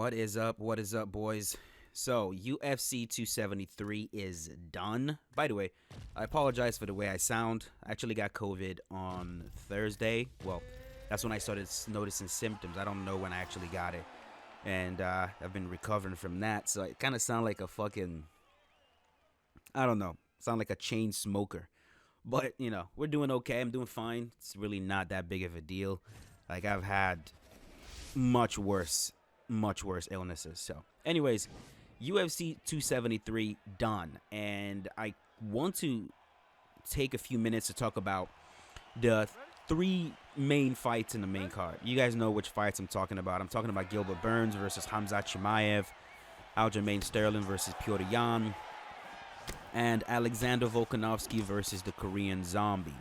What is up? What is up, boys? So, UFC 273 is done. By the way, I apologize for the way I sound. I actually got COVID on Thursday. Well, that's when I started noticing symptoms. I don't know when I actually got it. And I've been recovering from that. So, I kind of sound like a fucking, I don't know, sound like a chain smoker. But, we're doing okay. I'm doing fine. It's really not that big of a deal. Like, I've had much worse illnesses. So, anyways, UFC 273 done. And I want to take a few minutes to talk about the three main fights in the main card. You guys know which fights I'm talking about. I'm talking about Gilbert Burns versus Khamzat Chimaev, Aljamain Sterling versus Petr Yan, and Alexander Volkanovski versus the Korean Zombie.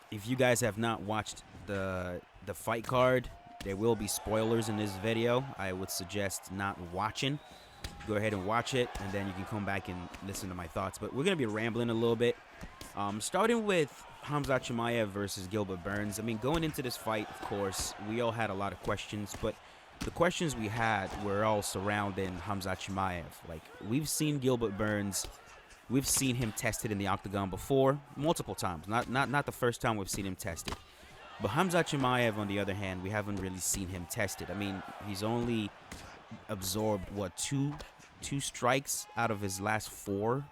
If you guys have not watched the fight card, there will be spoilers in this video. I would suggest not watching. Go ahead and watch it, and then you can come back and listen to my thoughts. But we're going to be rambling a little bit. Starting with Khamzat Chimaev versus Gilbert Burns. I mean, going into this fight, of course, we all had a lot of questions. But the questions we had were all surrounding Khamzat Chimaev. Like, we've seen Gilbert Burns. We've seen him tested in the octagon before, multiple times. Not the first time we've seen him tested. But Khamzat Chimaev, on the other hand, we haven't really seen him tested. I mean, he's only absorbed, two strikes out of his last four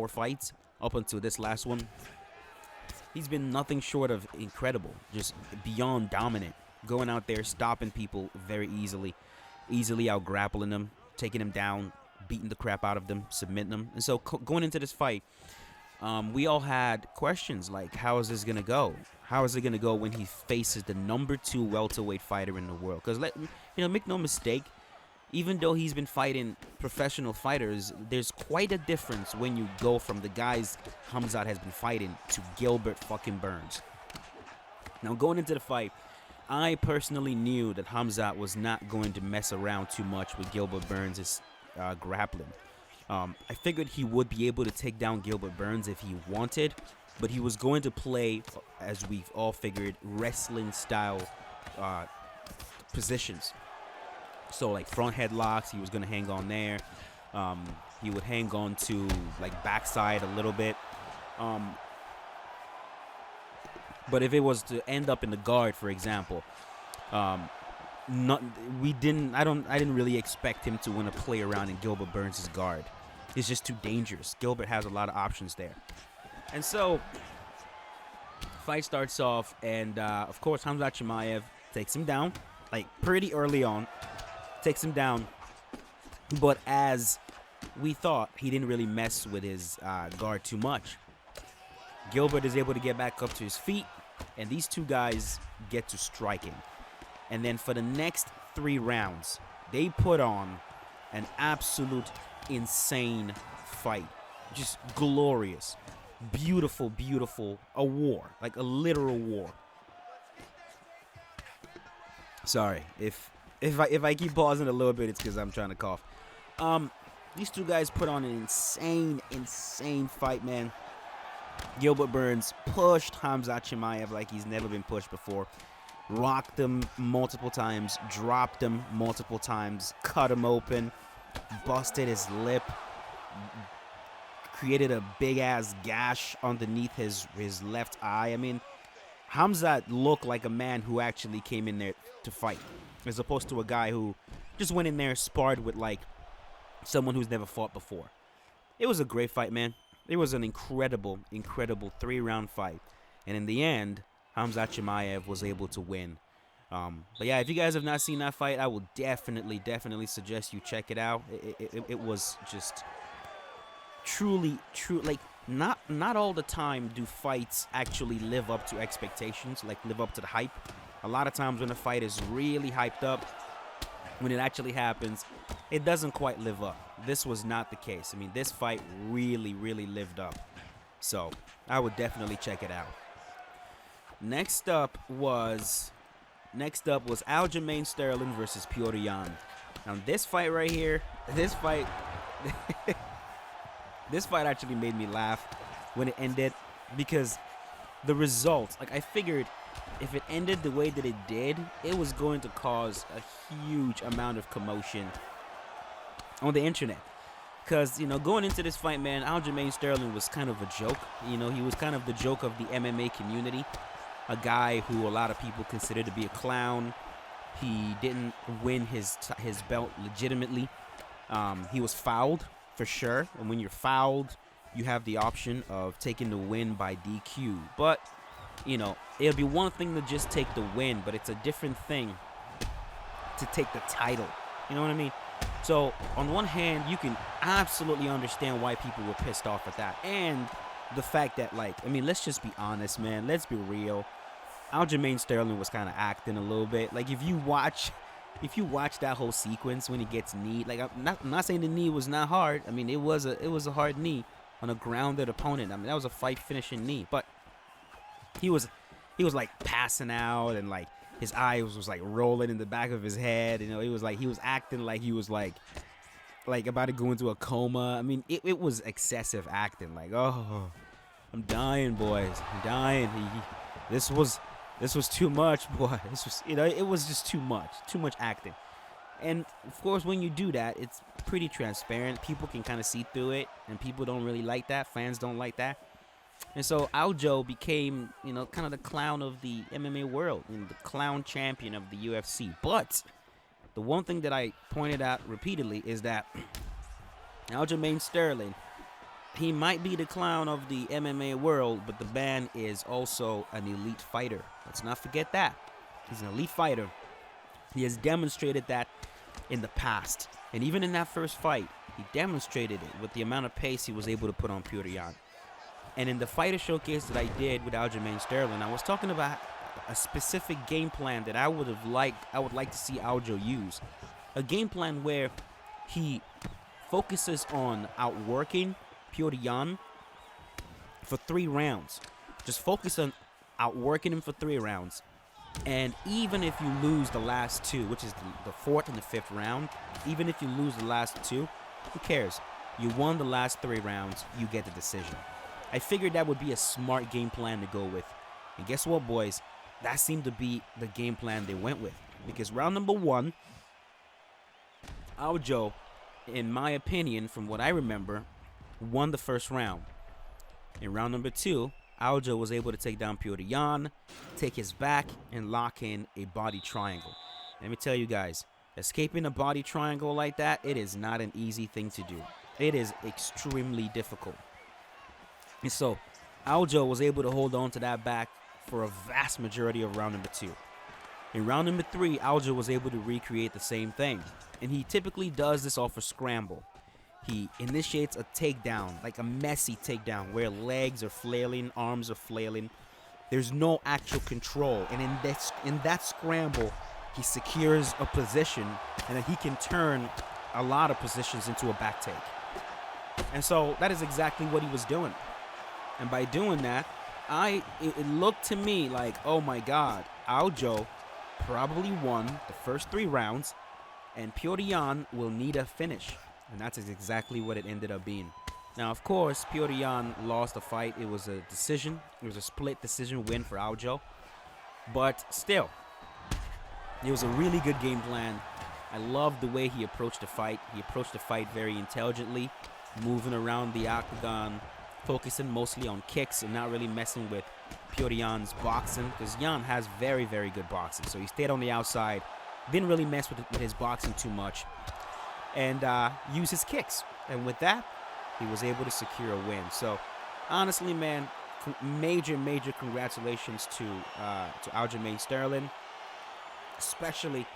fights up until this last one. He's been nothing short of incredible, just beyond dominant, going out there, stopping people very easily out grappling them, taking them down, beating the crap out of them, submitting them. And so going into this fight, we all had questions like, how is this going to go? How is it going to go when he faces the number 2 welterweight fighter in the world? Because, make no mistake, even though he's been fighting professional fighters, there's quite a difference when you go from the guys Khamzat has been fighting to Gilbert fucking Burns. Now, going into the fight, I personally knew that Khamzat was not going to mess around too much with Gilbert Burns' grappling. I figured he would be able to take down Gilbert Burns if he wanted, but he was going to play, as we've all figured, wrestling-style positions. So, like, front headlocks, he was going to hang on there. He would hang on to, like, backside a little bit. But if it was to end up in the guard, for example, I didn't really expect him to want to play around in Gilbert Burns' guard. It's just too dangerous. Gilbert has a lot of options there. And so, fight starts off, and of course, Khamzat Chimaev takes him down, like, pretty early on. Takes him down. But as we thought, he didn't really mess with his guard too much. Gilbert is able to get back up to his feet, and these two guys get to striking. And then for the next 3 rounds, they put on an absolute insane fight. Just glorious. Beautiful, a war. Like a literal war. Sorry, if I keep pausing a little bit, it's because I'm trying to cough. These two guys put on an insane fight, man. Gilbert Burns pushed Khamzat Chimaev like he's never been pushed before. Rocked him multiple times, dropped him multiple times, cut him open, busted his lip, created a big-ass gash underneath his left eye. I mean, Khamzat looked like a man who actually came in there to fight, as opposed to a guy who just went in there, sparred with, like, someone who's never fought before. It was a great fight, man. It was an incredible 3-round fight. And in the end, Khamzat Chimaev was able to win. But yeah, if you guys have not seen that fight, I will definitely suggest you check it out. It was just truly, like, not all the time do fights actually live up to expectations, like live up to the hype. A lot of times when a fight is really hyped up, when it actually happens, it doesn't quite live up. This was not the case. I mean, this fight really lived up. So I would definitely check it out. Next up was Aljamain Sterling versus Petr Yan. Now this fight right here, this fight actually made me laugh when it ended, because the result, like, I figured if it ended the way that it did, it was going to cause a huge amount of commotion on the internet. Because, going into this fight, man, Aljamain Sterling was kind of a joke. He was kind of the joke of the MMA community. A guy who a lot of people consider to be a clown. He didn't win his belt legitimately. He was fouled, for sure. And when you're fouled, you have the option of taking the win by DQ. But, it'll be one thing to just take the win, but it's a different thing to take the title. You know what I mean? So, on one hand, you can absolutely understand why people were pissed off at that. And the fact that, let's just be honest, man. Let's be real. Aljamain Sterling was kind of acting a little bit. Like, if you watch that whole sequence when he gets kneed, I'm not saying the knee was not hard. I mean, it was a hard knee on a grounded opponent. I mean, that was a fight-finishing knee. But he was like passing out, and like his eyes was like rolling in the back of his head. He was acting like he was like about to go into a coma. I mean, it was excessive acting. Like, oh, I'm dying, boys. I'm dying. This was too much, boy. This was, it was just too much acting. And of course, when you do that, it's pretty transparent. People can kind of see through it, and people don't really like that. Fans don't like that. And so Aljo became, kind of the clown of the MMA world and the clown champion of the UFC. But the one thing that I pointed out repeatedly is that Aljamain Sterling, he might be the clown of the MMA world, but the man is also an elite fighter. Let's not forget that. He's an elite fighter. He has demonstrated that in the past. And even in that first fight, he demonstrated it with the amount of pace he was able to put on Poirier. And in the fighter showcase that I did with Aljamain Sterling, I was talking about a specific game plan that I would like to see Aljo use. A game plan where he focuses on outworking Poirier for 3 rounds. Just focus on outworking him for 3 rounds. And even if you lose the last 2, which is the 4th and the 5th round, even if you lose the last 2, who cares? You won the last 3 rounds, you get the decision. I figured that would be a smart game plan to go with. And guess what, boys? That seemed to be the game plan they went with. Because round number 1, Aljo, in my opinion, from what I remember, won the first round. In round number 2, Aljo was able to take down Poirier, take his back, and lock in a body triangle. Let me tell you guys, escaping a body triangle like that, it is not an easy thing to do. It is extremely difficult. And so, Aljo was able to hold on to that back for a vast majority of round number 2. In round number 3, Aljo was able to recreate the same thing. And he typically does this off a scramble. He initiates a takedown, like a messy takedown, where legs are flailing, arms are flailing. There's no actual control. And in that scramble, he secures a position, and then he can turn a lot of positions into a back take. And so that is exactly what he was doing. And by doing that, it looked to me like, oh my God, Aljo probably won the first 3 rounds, and Poirier will need a finish. And that's exactly what it ended up being. Now, of course, Poirier lost the fight. It was a decision. It was a split decision win for Aljo. But still, it was a really good game plan. I loved the way he approached the fight. He approached the fight very intelligently, moving around the octagon, focusing mostly on kicks and not really messing with Poirier's boxing, because Jan has very, very good boxing. So he stayed on the outside, didn't really mess with his boxing too much, and use his kicks. And with that, he was able to secure a win. So honestly, man, major congratulations to Aljamain Sterling, especially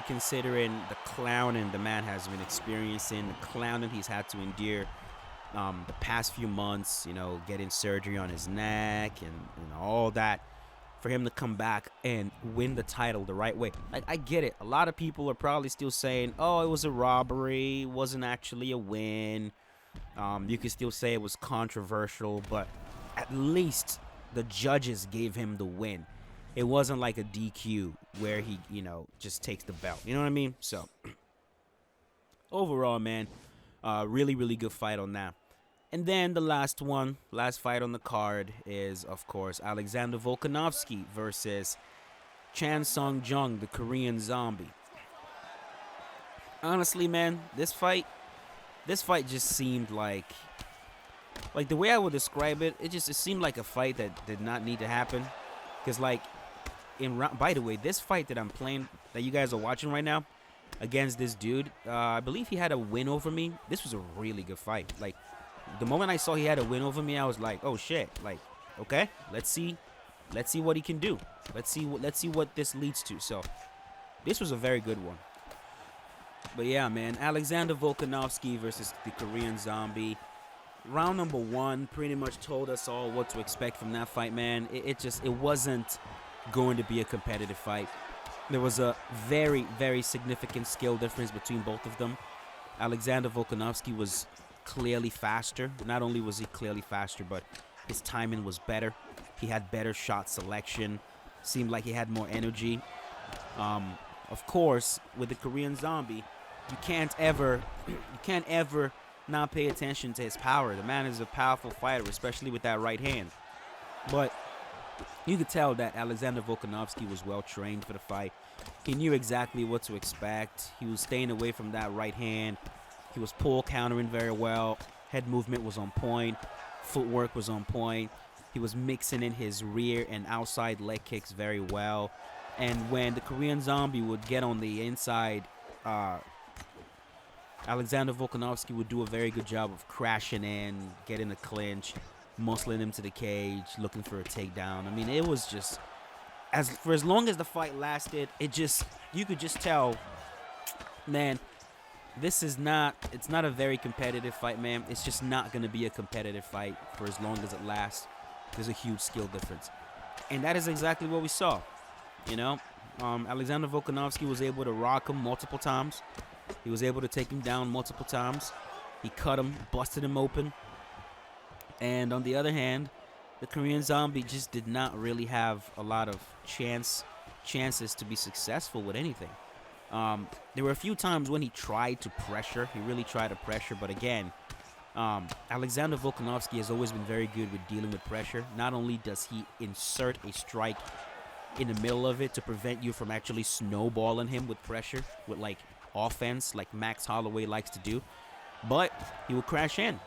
considering the clowning the man has been experiencing, the clowning he's had to endure the past few months, getting surgery on his neck and all that. For him to come back and win the title the right way. I get it. A lot of people are probably still saying, oh, it was a robbery. It wasn't actually a win. You could still say it was controversial, but at least the judges gave him the win. It wasn't like a DQ where he, just takes the belt. You know what I mean? So, overall, man, really good fight on that. And then the last fight on the card is, of course, Alexander Volkanovski versus Chan Sung Jung, the Korean Zombie. Honestly, man, this fight just seemed like the way I would describe it, it seemed like a fight that did not need to happen. Because, like, by the way, this fight that I'm playing, that you guys are watching right now, against this dude, I believe he had a win over me. This was a really good fight. Like, the moment I saw he had a win over me, I was like, oh shit. Like, okay, let's see what he can do. Let's see what this leads to. So, this was a very good one. But yeah, man, Alexander Volkanovski versus the Korean Zombie. Round number 1 pretty much told us all what to expect from that fight, man. It wasn't going to be a competitive fight. There was a very, very significant skill difference between both of them. Alexander Volkanovski was clearly faster. Not only was he clearly faster, but his timing was better. He had better shot selection. Seemed like he had more energy. Of course, with the Korean Zombie, you can't ever not pay attention to his power. The man is a powerful fighter, especially with that right hand. But you could tell that Alexander Volkanovski was well trained for the fight. He knew exactly what to expect. He was staying away from that right hand. He was pull countering very well. Head movement was on point. Footwork was on point. He was mixing in his rear and outside leg kicks very well. And when the Korean Zombie would get on the inside, Alexander Volkanovski would do a very good job of crashing in, getting a clinch, muscling him to the cage, looking for a takedown. I mean, it was just, for as long as the fight lasted, you could just tell, man, it's not a very competitive fight, man. It's just not going to be a competitive fight for as long as it lasts. There's a huge skill difference. And that is exactly what we saw. You know, Alexander Volkanovski was able to rock him multiple times. He was able to take him down multiple times. He cut him, busted him open. And on the other hand, the Korean Zombie just did not really have a lot of chances to be successful with anything. There were a few times when he tried to pressure. He really tried to pressure. But again, Alexander Volkanovski has always been very good with dealing with pressure. Not only does he insert a strike in the middle of it to prevent you from actually snowballing him with pressure, with like offense, like Max Holloway likes to do, but he will crash in.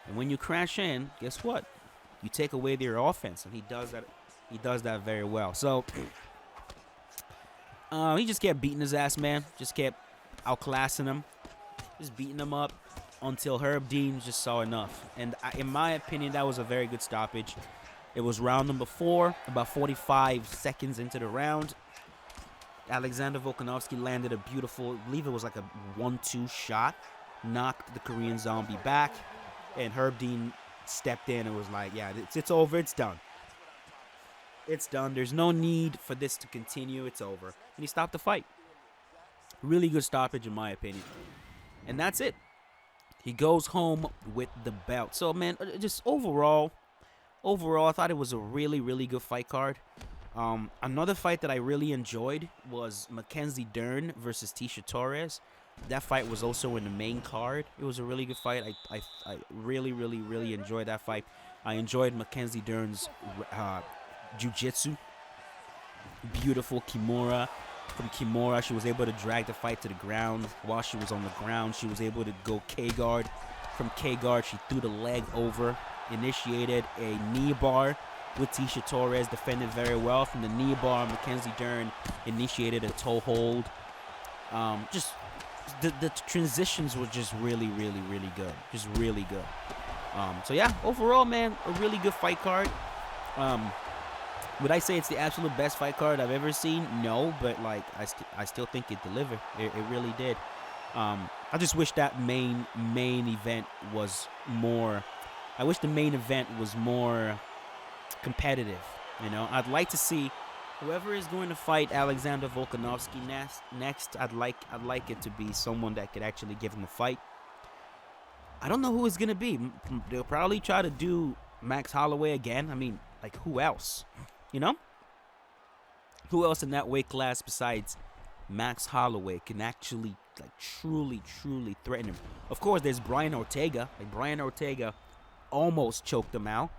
And when you crash in, guess what? You take away their offense, and he does that. He does that very well. So he just kept beating his ass, man. Just kept outclassing him, just beating him up until Herb Dean just saw enough. And in my opinion, that was a very good stoppage. It was round number 4, about 45 seconds into the round. Alexander Volkanovski landed a beautiful, I believe it was like a 1-2 shot, knocked the Korean Zombie back, and Herb Dean stepped in and was like, yeah, it's over, it's done. It's done. There's no need for this to continue. It's over. And he stopped the fight. Really good stoppage in my opinion. And that's it. He goes home with the belt. So, man, just overall, I thought it was a really, really good fight card. Another fight that I really enjoyed was Mackenzie Dern versus Tisha Torres. That fight was also in the main card. It was a really good fight. I really, really, really enjoyed that fight. I enjoyed Mackenzie Dern's jiu-jitsu. Beautiful kimura. From kimura, she was able to drag the fight to the ground. While she was on the ground, she was able to go K-guard. From K-guard, she threw the leg over, initiated a knee bar with Tisha Torres, defended very well. From the knee bar, Mackenzie Dern initiated a toe hold. Just the transitions were just really, really, really good. Just really good. So yeah, overall, man, a really good fight card. Would I say it's the absolute best fight card I've ever seen? No, but like I still think it delivered. It really did. I just wish that main event was more. I wish the main event was more competitive. You know, I'd like to see whoever is going to fight Alexander Volkanovski next. I'd like it to be someone that could actually give him a fight. I don't know who it's gonna be. They'll probably try to do Max Holloway again. I mean, like, who else? You know? Who else in that weight class besides Max Holloway can actually, like, truly, truly threaten him? Of course, there's Brian Ortega. Like, Brian Ortega almost choked him out.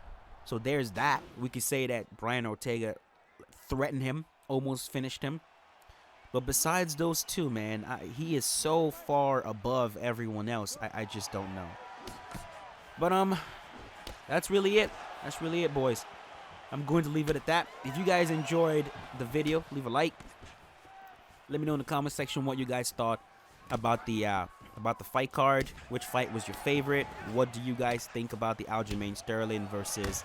So there's that. We could say that Brian Ortega threatened him, almost finished him. But besides those two, man, he is so far above everyone else. I just don't know. But that's really it. That's really it, boys. I'm going to leave it at that. If you guys enjoyed the video, leave a like. Let me know in the comment section what you guys thought about the fight card. Which fight was your favorite? What do you guys think about the Aljamain Sterling versus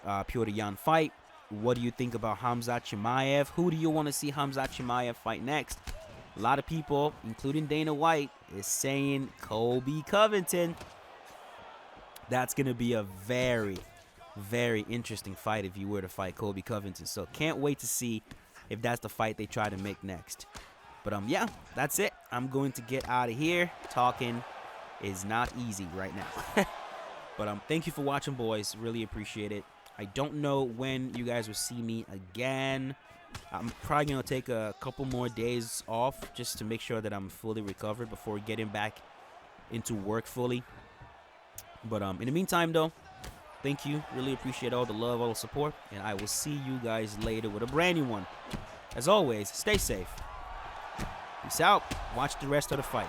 Petr Yan fight? What do you think about Khamzat Chimaev? Who do you want to see Khamzat Chimaev fight next? A lot of people, including Dana White, is saying Colby Covington. That's going to be a very, very interesting fight if you were to fight Colby Covington. So can't wait to see if that's the fight they try to make next. But yeah, that's it. I'm going to get out of here. Talking is not easy right now. But thank you for watching, boys. Really appreciate it. I don't know when you guys will see me again. I'm probably going to take a couple more days off just to make sure that I'm fully recovered before getting back into work fully. But in the meantime, though, thank you. Really appreciate all the love, all the support. And I will see you guys later with a brand new one. As always, stay safe. Peace out. Watch the rest of the fight.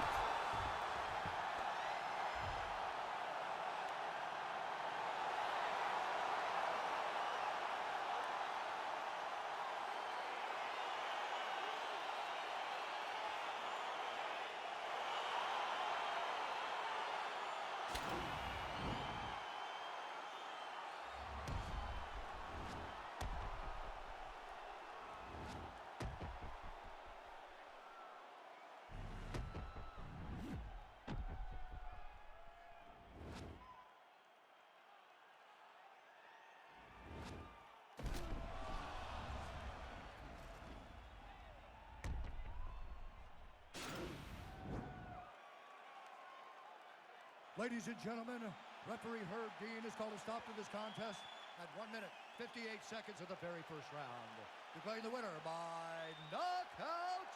Ladies and gentlemen, referee Herb Dean has called a stop to this contest at 1 minute, 58 seconds of the very first round. Declaring the winner by knockout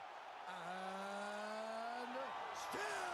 and still